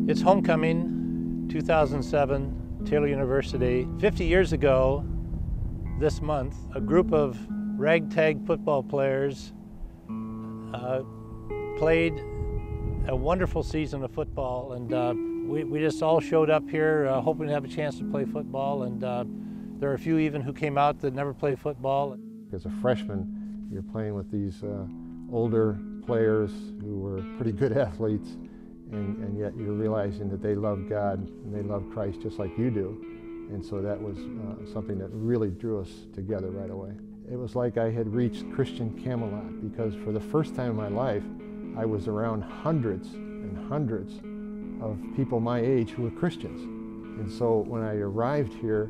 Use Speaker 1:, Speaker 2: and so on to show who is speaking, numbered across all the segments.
Speaker 1: It's homecoming, 2007, Taylor University. 50 years ago, this month, a group of ragtag football players played a wonderful season of football, and we just all showed up here hoping to have a chance to play football, and there are a few even who came out that never played football.
Speaker 2: As a freshman, you're playing with these older players who were pretty good athletes, and yet you're realizing that they love God and they love Christ just like you do. And so that was something that really drew us together right away. It was like I had reached Christian Camelot, because for the first time in my life, I was around hundreds and hundreds of people my age who were Christians. And so when I arrived here,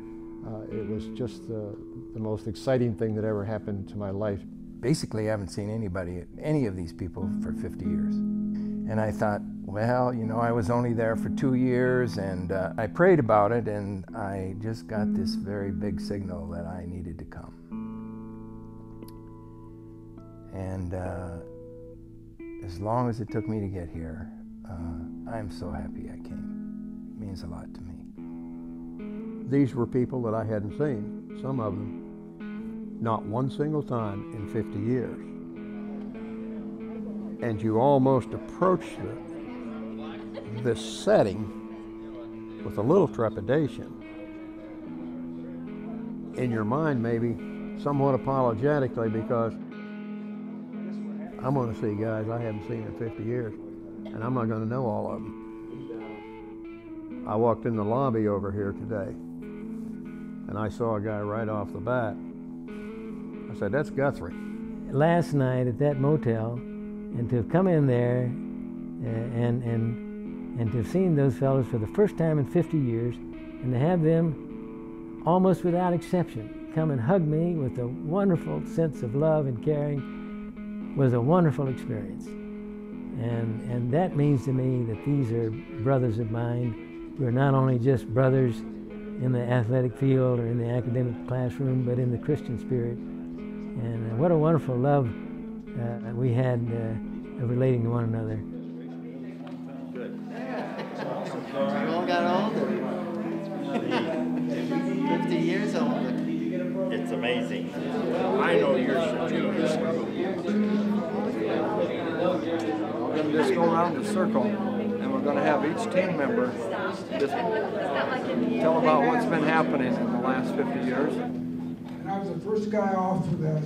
Speaker 2: it was just the most exciting thing that ever happened to my life.
Speaker 3: Basically, I haven't seen any of these people for 50 years. And I thought, well, you know, I was only there for 2 years, and I prayed about it, and I just got this very big signal that I needed to come. And as long as it took me to get here, I'm so happy I came. It means a lot to me.
Speaker 4: These were people that I hadn't seen, some of them, not one single time in 50 years. And you almost approach this setting with a little trepidation. In your mind, maybe somewhat apologetically, because I'm going to see guys I haven't seen in 50 years, and I'm not going to know all of them. I walked in the lobby over here today, and I saw a guy right off the bat. I said, that's Guthrie.
Speaker 5: Last night at that motel, and to have come in there and to have seen those fellows for the first time in 50 years, and to have them almost without exception come and hug me with a wonderful sense of love and caring was a wonderful experience. And that means to me that these are brothers of mine who are not only just brothers in the athletic field or in the academic classroom, but in the Christian spirit. And what a wonderful love we had of relating to one another.
Speaker 6: Good. You all got older. 50 years older.
Speaker 7: It's amazing.
Speaker 8: I know yours too. We're going to just go around the circle, and we're going to have each team member just tell about what's been happening in the last 50 years.
Speaker 9: And I was the first guy off of the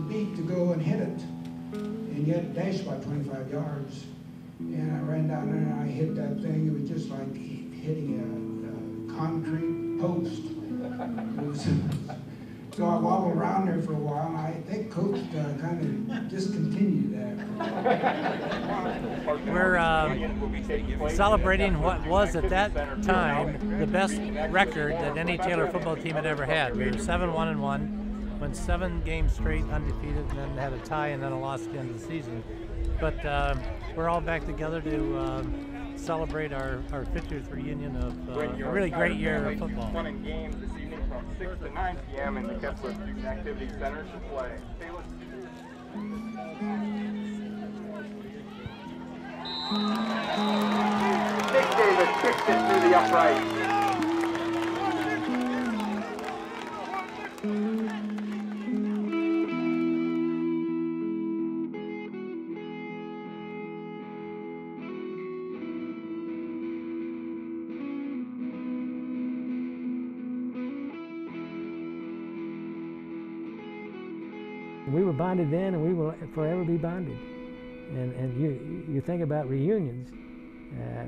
Speaker 9: beat to go and hit it, and yet dashed about 25 yards. And I ran down there and I hit that thing. It was just like hitting a concrete post. So I wobbled around there for a while, and I think Coach kind of discontinued that.
Speaker 1: We're celebrating what was at that time the best record that any Taylor football team had ever had. We were 7-1-1, went 7 games straight undefeated, and then had a tie and then a loss at the end of the season. But we're all back together to celebrate our 50th reunion of a really great year of football.
Speaker 10: Fun and games this evening from 6 to 9 p.m. in the Kessler Student Activity Center to play. Nick Davis kicked it through the upright.
Speaker 5: We were bonded then, and we will forever be bonded. And you think about reunions.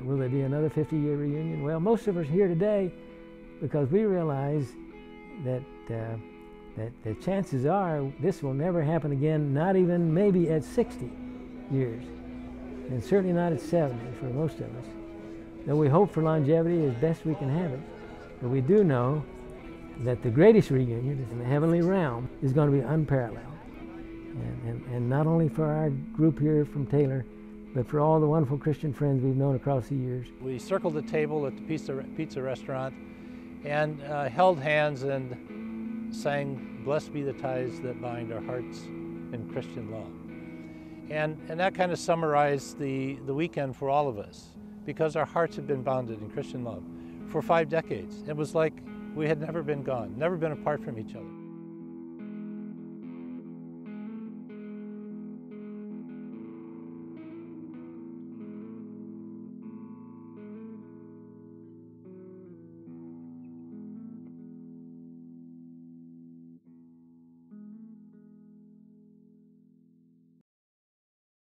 Speaker 5: Will there be another 50-year reunion? Well, most of us are here today because we realize that the chances are this will never happen again, not even maybe at 60 years, and certainly not at 70 for most of us. Though we hope for longevity as best we can have it, but we do know that the greatest reunion in the heavenly realm is going to be unparalleled. And not only for our group here from Taylor, but for all the wonderful Christian friends we've known across the years.
Speaker 1: We circled the table at the pizza restaurant and held hands and sang, "Blessed be the ties that bind our hearts in Christian love." And that kind of summarized the weekend for all of us, because our hearts had been bonded in Christian love for 5 decades. It was like we had never been gone, never been apart from each other.